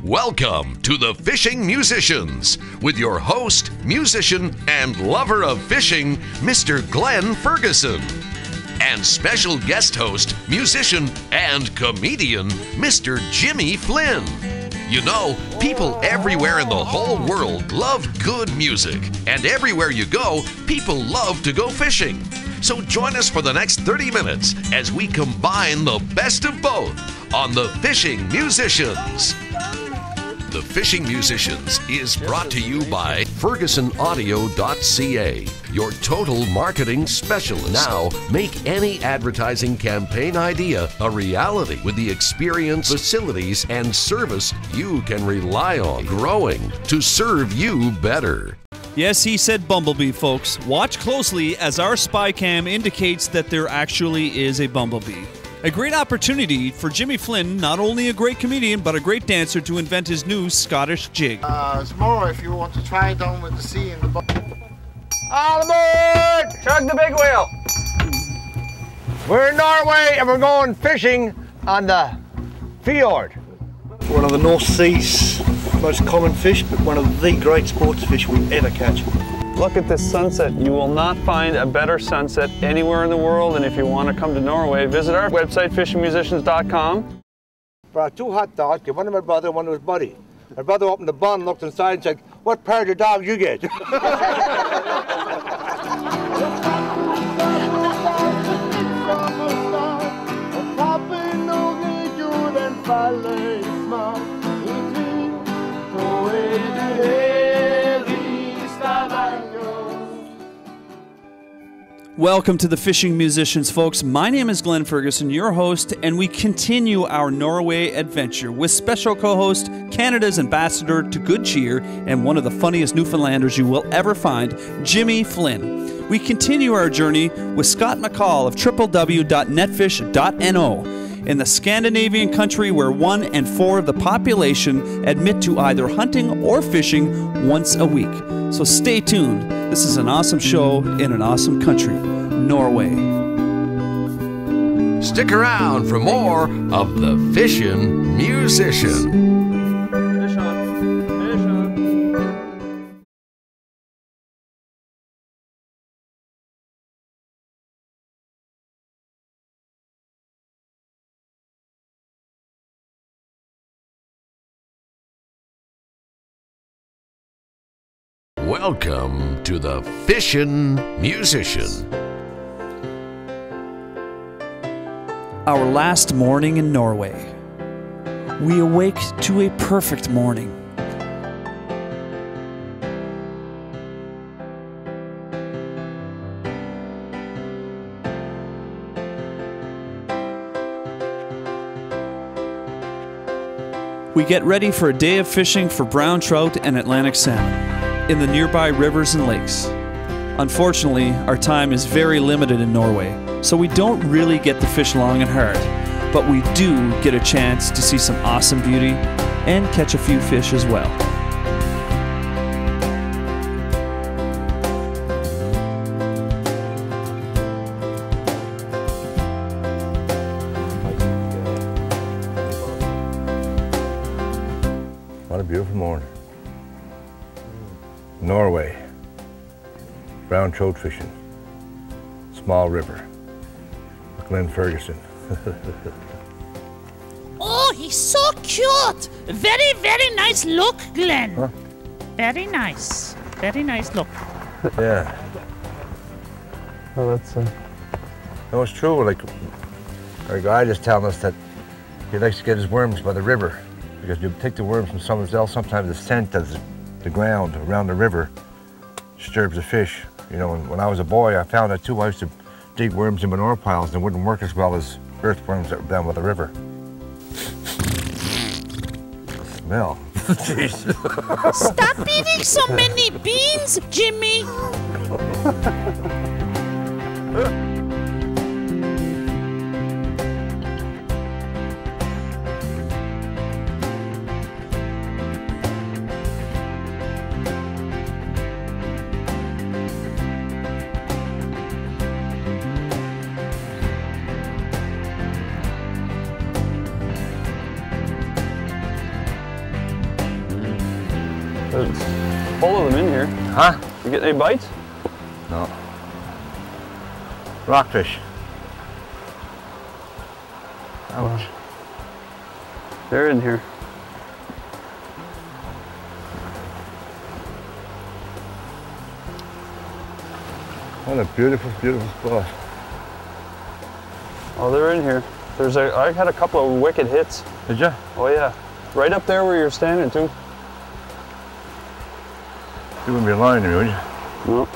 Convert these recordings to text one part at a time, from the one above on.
Welcome to the Fishing Musicians with your host, musician, and lover of fishing, Mr. Glen Ferguson. And special guest host, musician, and comedian, Mr. Jimmy Flynn. You know, people everywhere in the whole world love good music. And everywhere you go, people love to go fishing. So join us for the next 30 minutes as we combine the best of both on the Fishing Musicians. The Fishing Musicians is brought to you by FergusonAudio.ca, your total marketing specialist. Now, make any advertising campaign idea a reality with the experience, facilities, and service you can rely on, growing to serve you better. Yes, he said bumblebee, folks. Watch closely as our spy cam indicates that there actually is a bumblebee. A great opportunity for Jimmy Flynn, not only a great comedian, but a great dancer, to invent his new Scottish jig. It's more if you want to try it on with the sea and the boat. All aboard! Chug the big wheel! We're in Norway and we're going fishing on the fjord. One of the North Sea's most common fish, but one of the great sports fish we ever catch. Look at this sunset. You will not find a better sunset anywhere in the world, and if you want to come to Norway, visit our website, fishingmusicians.com. Brought 2 hot dogs, one of my brother and one of his buddy. My brother opened the bun, looked inside and said, "What part of the dog you get?" Welcome to the Fishing Musicians, folks. My name is Glen Ferguson, your host, and we continue our Norway adventure with special co-host, Canada's ambassador to good cheer, and one of the funniest Newfoundlanders you will ever find, Jimmy Flynn. We continue our journey with Scott McCall of www.netfish.no in the Scandinavian country where 1 in 4 of the population admit to either hunting or fishing once a week. So stay tuned. This is an awesome show in an awesome country, Norway. Stick around for more of the Fishing Musician. Fish on. Fish on. Welcome to the Fishing Musician. Our last morning in Norway. We awake to a perfect morning. We get ready for a day of fishing for brown trout and Atlantic salmon in the nearby rivers and lakes. Unfortunately, our time is very limited in Norway, so we don't really get to fish long and hard, but we do get a chance to see some awesome beauty and catch a few fish as well. What a beautiful morning. Norway. Brown trout fishing. Small river. Glen Ferguson. Oh, he's so cute. Very, very nice look, Glenn. Huh? Very nice. Very nice look. Yeah. Oh, that's No, it's true. Like, our guide is telling us that he likes to get his worms by the river because you take the worms from somewhere else. Sometimes the scent of the ground around the river disturbs the fish. You know, when I was a boy, I found that too. I used to dig worms in manure piles and it wouldn't work as well as earthworms that were down by the river. The smell. Jeez. Stop eating so many beans, Jimmy. There's full of them in here. Huh? You get any bites? No. Rockfish. Ouch. They're in here. What a beautiful, beautiful spot. Oh, they're in here. I had a couple of wicked hits. Did you? Oh yeah. Right up there where you're standing too. You wouldn't be lying to me, would you? No.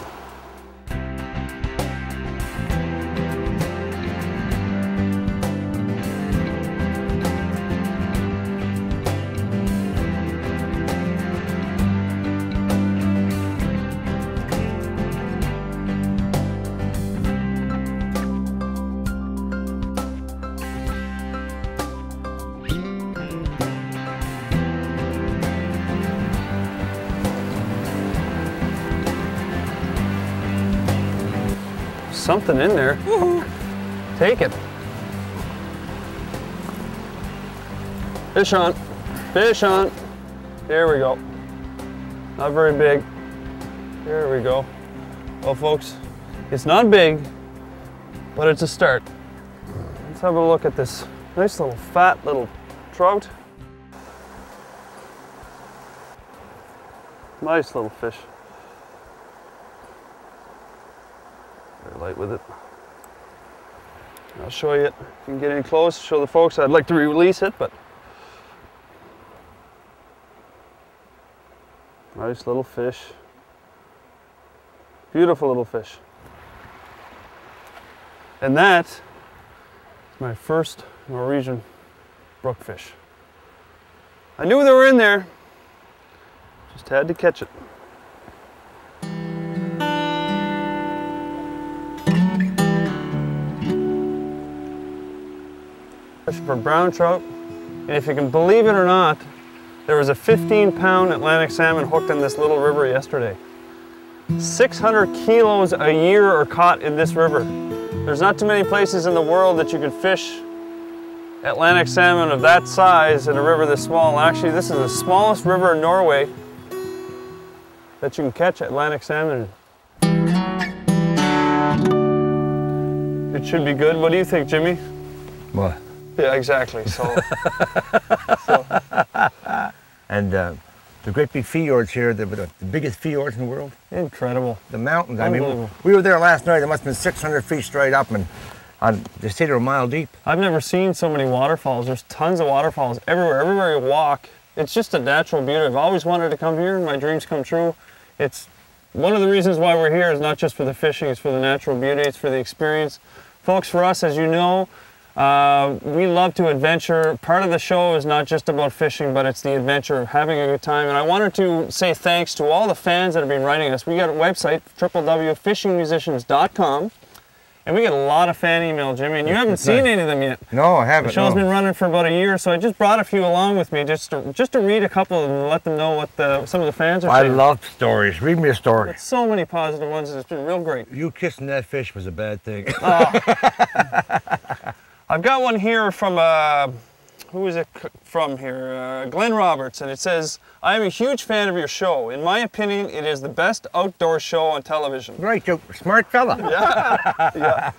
Something in there. Woohoo! Take it. Fish on. Fish on. Here we go. Not very big. Here we go. Well, folks, it's not big, but it's a start. Let's have a look at this nice little fat little trout. Nice little fish. Very light with it. I'll show you it. If you can get in close, show the folks. I'd like to release it, but nice little fish. Beautiful little fish. And that is my first Norwegian brookfish. I knew they were in there, just had to catch it. For brown trout, and if you can believe it or not, there was a 15-pound Atlantic salmon hooked in this little river yesterday. 600 kilos a year are caught in this river. There's not too many places in the world that you can fish Atlantic salmon of that size in a river this small. Actually, this is the smallest river in Norway that you can catch Atlantic salmon in. It should be good. What do you think, Jimmy? What? Yeah, exactly. So, And the great big fjords here, the biggest fjords in the world. incredible. The mountains. I mean, we were there last night. It must have been 600 feet straight up, and they say they're a mile deep. I've never seen so many waterfalls. There's tons of waterfalls everywhere. Everywhere you walk, it's just a natural beauty. I've always wanted to come here, and my dreams come true. It's one of the reasons why we're here is not just for the fishing, it's for the natural beauty, it's for the experience. Folks, for us, as you know, we love to adventure. Part of the show is not just about fishing, but it's the adventure of having a good time. And I wanted to say thanks to all the fans that have been writing us. We got a website, www.fishingmusicians.com, and we get a lot of fan email, Jimmy, and you haven't seen any of them yet. No, I haven't. The show's been running for about a year, so I just brought a few along with me just to read a couple of them and let them know what some of the fans are saying. I love stories. Read me a story. There's so many positive ones, it's been real great. You kissing that fish was a bad thing. I've got one here from, who is it from here? Glen Roberts, and it says, I am a huge fan of your show. In my opinion, it is the best outdoor show on television. Right, you smart fella. Yeah.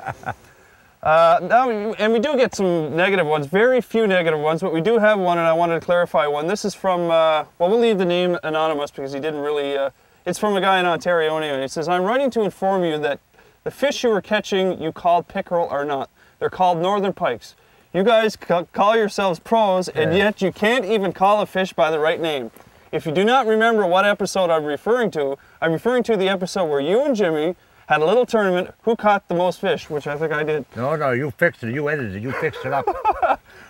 And we do get some negative ones, very few negative ones, but we do have one, and I wanted to clarify one. This is from, well, we'll leave the name anonymous because he didn't really, it's from a guy in Ontario, and he says, I'm writing to inform you that the fish you were catching you called pickerel are not. They're called northern pikes. You guys call yourselves pros, and yet you can't even call a fish by the right name. If you do not remember what episode I'm referring to the episode where you and Jimmy had a little tournament, who caught the most fish, which I think I did. No, you fixed it. You edited it. You fixed it up.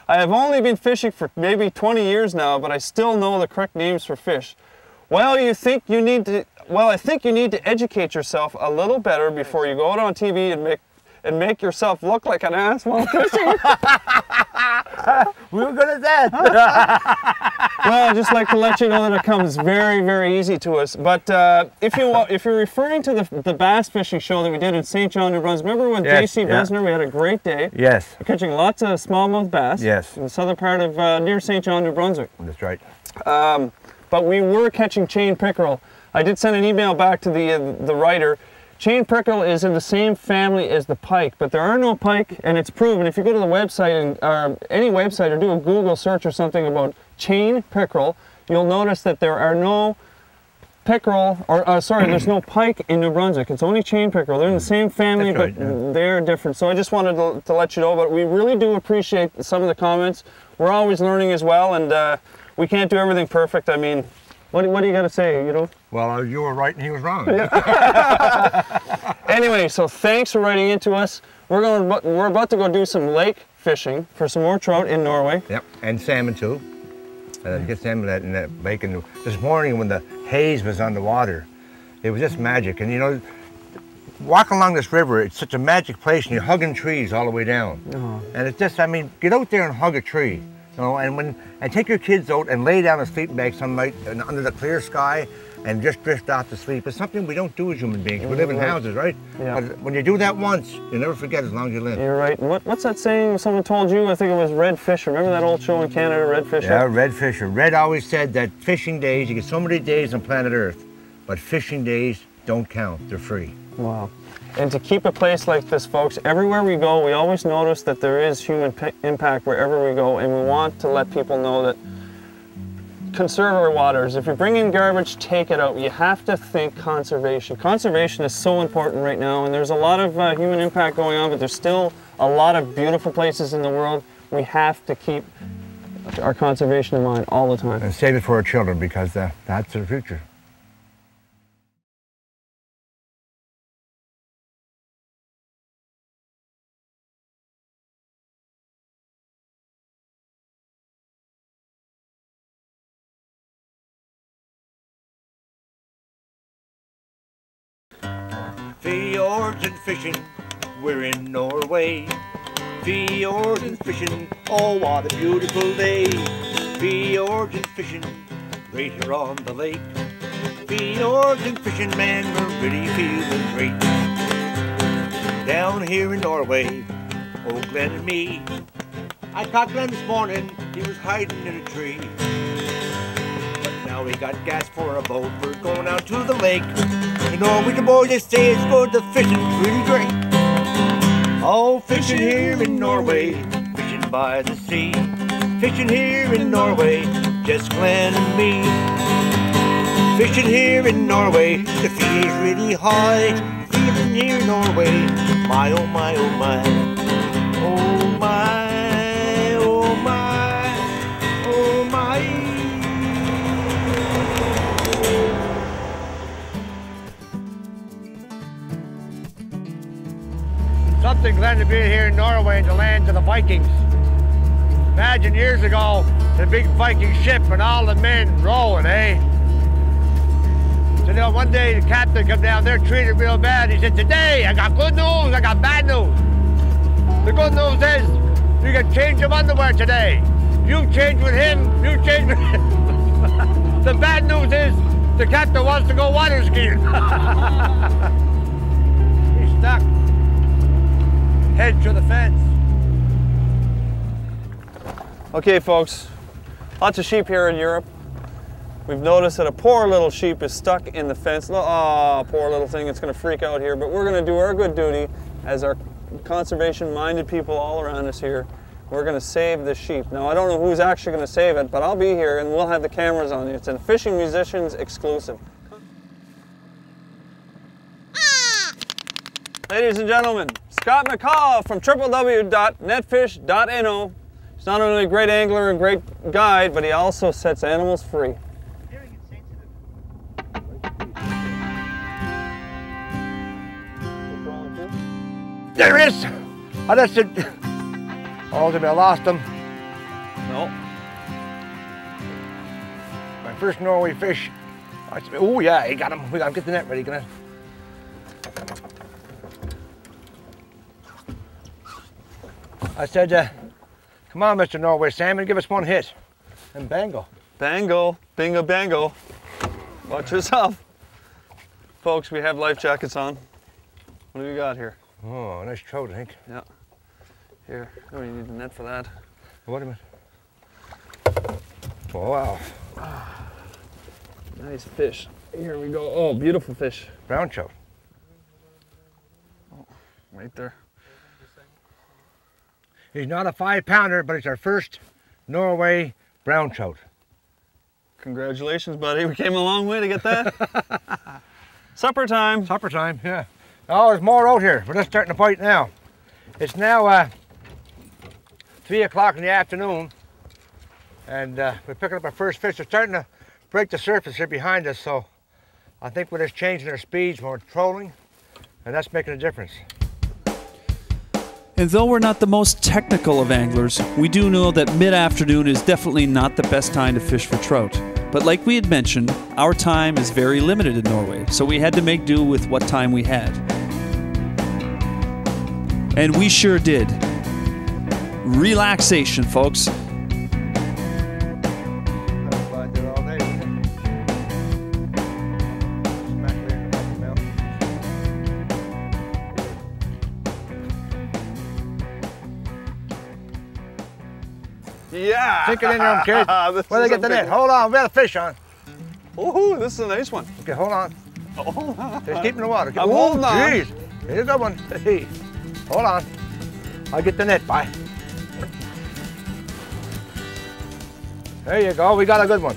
I have only been fishing for maybe 20 years now, but I still know the correct names for fish. Well, I think you need to educate yourself a little better before you go out on TV and make yourself look like an ass while fishing. We were good at that. Well, I'd just like to let you know that it comes very, very easy to us. But if you're referring to the bass fishing show that we did in St. John, New Brunswick, remember when J.C. Besner, we had a great day. Yes. We're catching lots of smallmouth bass. Yes. In the southern part of near St. John, New Brunswick. That's right. but we were catching chain pickerel. I did send an email back to the writer. Chain pickerel is in the same family as the pike, but there are no pike, and it's proven. If you go to the website, and any website, or do a Google search or something about chain pickerel, you'll notice that there are no pickerel, or sorry, there's no pike in New Brunswick. It's only chain pickerel. They're in the same family, but they're different. So I just wanted to let you know, but we really do appreciate some of the comments. We're always learning as well, and we can't do everything perfect. I mean, what do you got to say, you know? Well, you were right and he was wrong. Anyway, so thanks for writing into us. We're about to go do some lake fishing for some more trout in Norway. Yep, and salmon too. Get salmon in that lake. And this morning when the haze was on the water, it was just magic. And you know, walking along this river, it's such a magic place, and you're hugging trees all the way down. And it's just, I mean, get out there and hug a tree. You know, and take your kids out and lay down a sleeping bag some night under the clear sky and just drift off to sleep. It's something we don't do as human beings. We live in houses, right? Yeah. But when you do that once, you'll never forget as long as you live. You're right. What's that saying someone told you? I think it was Red Fisher. Remember that old show in Canada, Red Fisher? Yeah, Red Fisher. Red always said that fishing days, you get so many days on planet Earth, but fishing days don't count. They're free. Wow. And to keep a place like this, folks, everywhere we go, we always notice that there is human impact wherever we go, and we want to let people know that conserve our waters. If you bring in garbage, take it out. You have to think conservation. Conservation is so important right now, and there's a lot of human impact going on, but there's still a lot of beautiful places in the world. We have to keep our conservation in mind all the time. And save it for our children, because that's their future. Fjords and fishing, we're in Norway. Fjords and fishing, oh what a beautiful day. Fjords and fishing, right here on the lake. Fjords and fishing, man, we're really feeling great. Down here in Norway, oh Glen and me. I caught Glen this morning, he was hiding in a tree. But now we got gas for a boat, we're going out to the lake. The Norwegian boys, they say it's good, the fishing's really great. Oh, fishing here in Norway, fishing by the sea. Fishing here in Norway, just Glen and me. Fishing here in Norway, the fee is really high. Fishing here in Norway, my oh my oh my. Oh my, oh my, oh my. Something glad to be here in Norway, in the land of the Vikings. Imagine years ago, the big Viking ship and all the men rowing, eh? So you know, one day the captain come down there, treated real bad. He said, today I got good news, I got bad news. The good news is, you can change your underwear today. You change with him, you change with him. The bad news is, the captain wants to go water skiing. He's stuck. Head to the fence. Okay, folks, lots of sheep here in Europe. We've noticed that a poor little sheep is stuck in the fence. Oh, poor little thing, it's going to freak out here, but we're going to do our good duty as our conservation-minded people all around us here. We're going to save this sheep. Now, I don't know who's actually going to save it, but I'll be here and we'll have the cameras on you. It's a Fishing Musicians exclusive. Ladies and gentlemen, Scott McCall from www.netfish.no. He's not only a great angler and great guide, but he also sets animals free. There he is! I just said, oh, I lost him. No. My first Norway fish. I said, oh yeah, he got him. We got to get the net ready. Gonna... I said, come on, Mr. Norway Salmon, give us one hit. And bango. Bango, bingo, bango. Watch yourself. Folks, we have life jackets on. What do we got here? Oh, nice trout, I think. Yeah. Here, oh, you need the net for that. Wait a minute. Oh, wow. Nice fish. Here we go. Oh, beautiful fish. Brown trout. Oh, right there. He's not a 5-pounder, but it's our first Norway brown trout. Congratulations, buddy. We came a long way to get that. Supper time. Supper time, yeah. Oh, there's more out here. We're just starting to bite now. It's now 3 o'clock in the afternoon, and we're picking up our first fish. They're starting to break the surface here behind us, so I think we're just changing our speeds when we're trolling, and that's making a difference. And though we're not the most technical of anglers, we do know that mid-afternoon is definitely not the best time to fish for trout. But like we had mentioned, our time is very limited in Norway, so we had to make do with what time we had. And we sure did. Relaxation, folks. Yeah. Sink it in there, kid. Where they get the net? Hold on, we got a fish on. Ooh, this is a nice one. Okay, hold on. Just keep in the water. I'm holding on. Jeez. Here's a good one. Hey. Hold on. I'll get the net. Bye. There you go. We got a good one.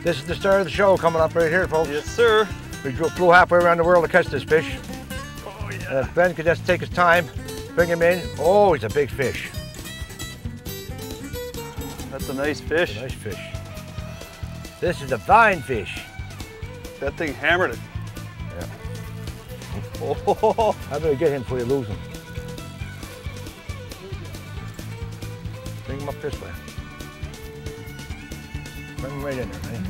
This is the start of the show coming up right here, folks. Yes, sir. We flew halfway around the world to catch this fish. Oh, yeah. If Ben could just take his time, bring him in. Oh, he's a big fish. That's a nice fish. Nice fish. This is a fine fish. That thing hammered it. Yeah. Oh. How do I get him before you lose him? Bring him up this way. Bring him right in there, right?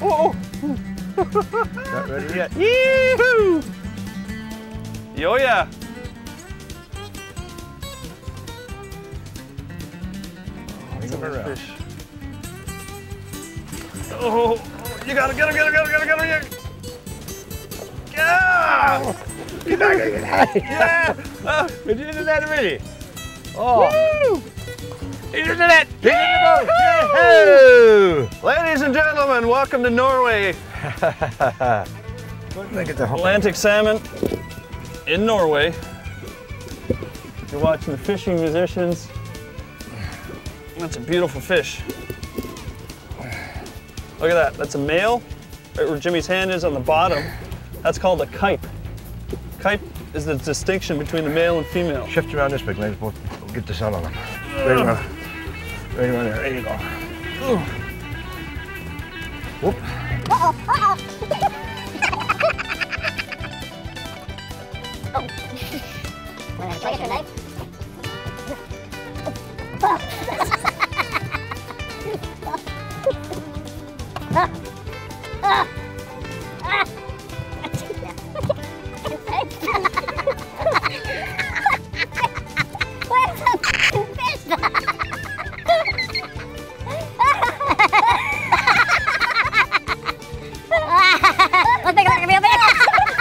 Oh. Not ready yet. Yee-hoo! Yo, yeah. Bring him around. Fish. Oh, you gotta get him, get him, get him, get him, get him, get him. Yeah! Get back, get back. Yeah! Did you do that already? Oh. Woo! He's in the net. He's in the boat. Yahoo! Ladies and gentlemen, welcome to Norway. Atlantic salmon in Norway. You're watching the fishing musicians. That's a beautiful fish. Look at that. That's a male. Right where Jimmy's hand is on the bottom. That's called a kype. Kype is the distinction between the male and female. Shift around this way, Glenn. We'll get the sun on him. Right around. Right around there. There you go. Ooh. Whoop. Try to get your knife.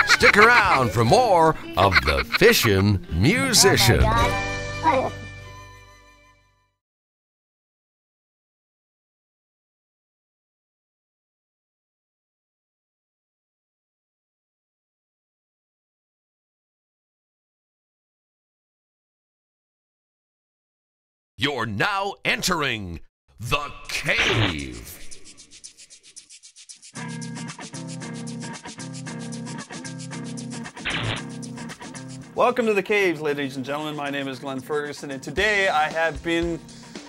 Stick around for more of the Fishin' Musician. Oh You're now entering the cave. Welcome to the caves, ladies and gentlemen. My name is Glen Ferguson, and today I have been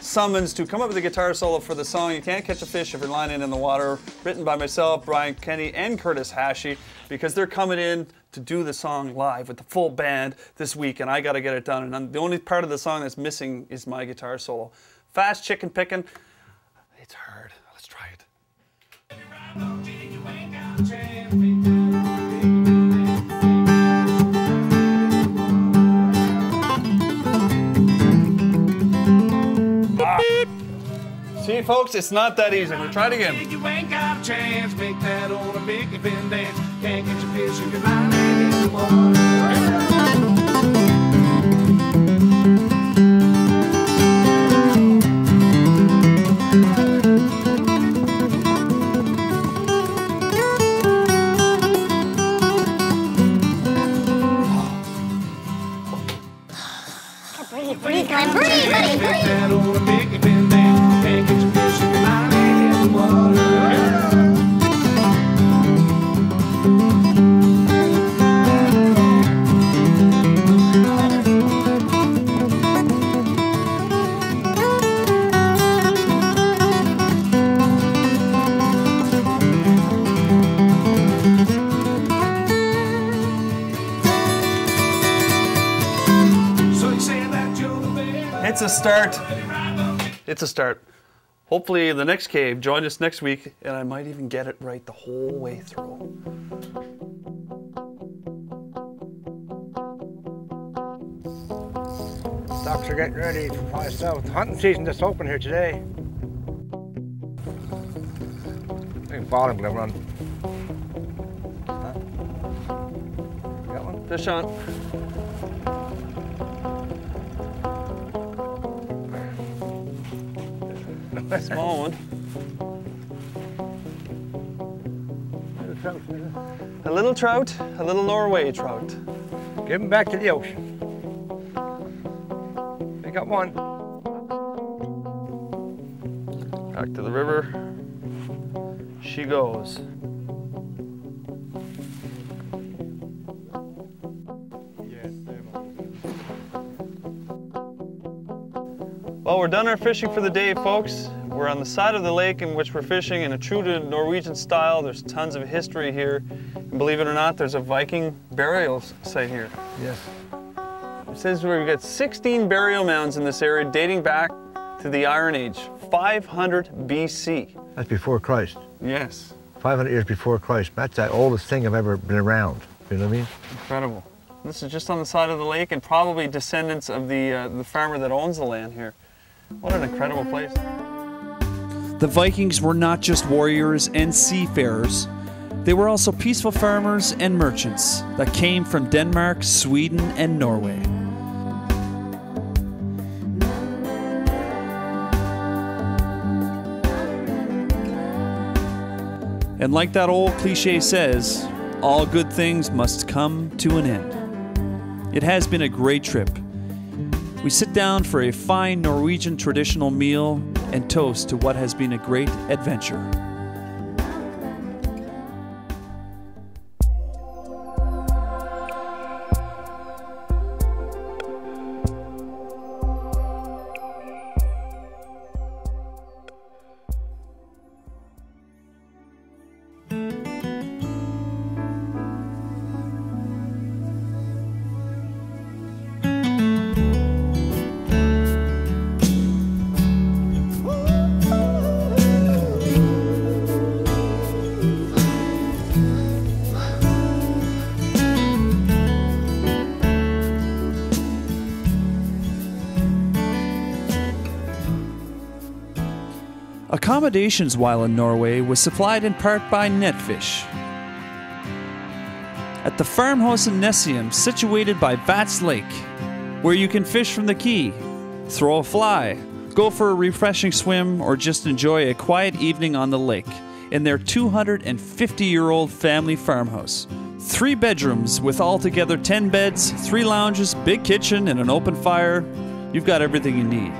summoned to come up with a guitar solo for the song You Can't Catch a Fish If You're Lying in the Water, written by myself, Brian Kenny, and Curtis Hashey, because they're coming in to do the song live with the full band this week, and I got to get it done. And the only part of the song that's missing is my guitar solo. Fast chicken picking. It's hard. Let's try it. See, folks, it's not that easy. We'll try it again. You ain't got a chance, make that on a big event dance. Can't get your fish if your mind ain't in the water. Breathe, Glenn, breathe, buddy, breathe. That on a big event dance. Can't get your fish if your mind ain't in the water. It's a start. It's a start. Hopefully the next cave, join us next week, and I might even get it right the whole way through. Stocks are getting ready for fly south. Hunting season just opened here today. I think bottom gonna run. Huh? Got one? Fish on. Small one. A little trout, a little Norway trout. Give him back to the ocean. We got one. Back to the river. She goes. Well, we're done our fishing for the day, folks. We're on the side of the lake in which we're fishing in a true to Norwegian style. There's tons of history here. And believe it or not, there's a Viking burial site here. Yes. It says we've got 16 burial mounds in this area dating back to the Iron Age, 500 BC. That's before Christ. Yes. 500 years before Christ. That's the oldest thing I've ever been around. You know what I mean? Incredible. This is just on the side of the lake and probably descendants of the farmer that owns the land here. What an incredible place. The Vikings were not just warriors and seafarers. They were also peaceful farmers and merchants that came from Denmark, Sweden, and Norway. And like that old cliche says, all good things must come to an end. It has been a great trip. We sit down for a fine Norwegian traditional meal and toast to what has been a great adventure. Accommodations while in Norway was supplied in part by Netfish. At the farmhouse in Nessium, situated by Vats Lake, where you can fish from the quay, throw a fly, go for a refreshing swim, or just enjoy a quiet evening on the lake in their 250-year-old family farmhouse. 3 bedrooms with altogether 10 beds, 3 lounges, big kitchen, and an open fire. You've got everything you need.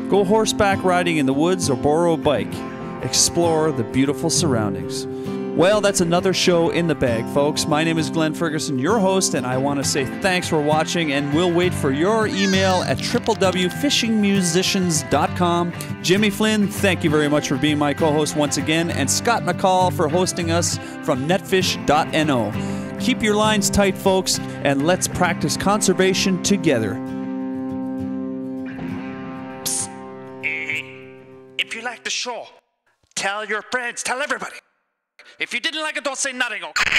Go horseback riding in the woods or borrow a bike. Explore the beautiful surroundings. Well, that's another show in the bag, folks. My name is Glen Ferguson, your host, and I want to say thanks for watching, and we'll wait for your email at www.fishingmusicians.com. Jimmy Flynn, thank you very much for being my co-host once again, and Scott McCall for hosting us from netfish.no. Keep your lines tight, folks, and let's practice conservation together. If you like the show, tell your friends, tell everybody. If you didn't like it, don't say nothing, okay?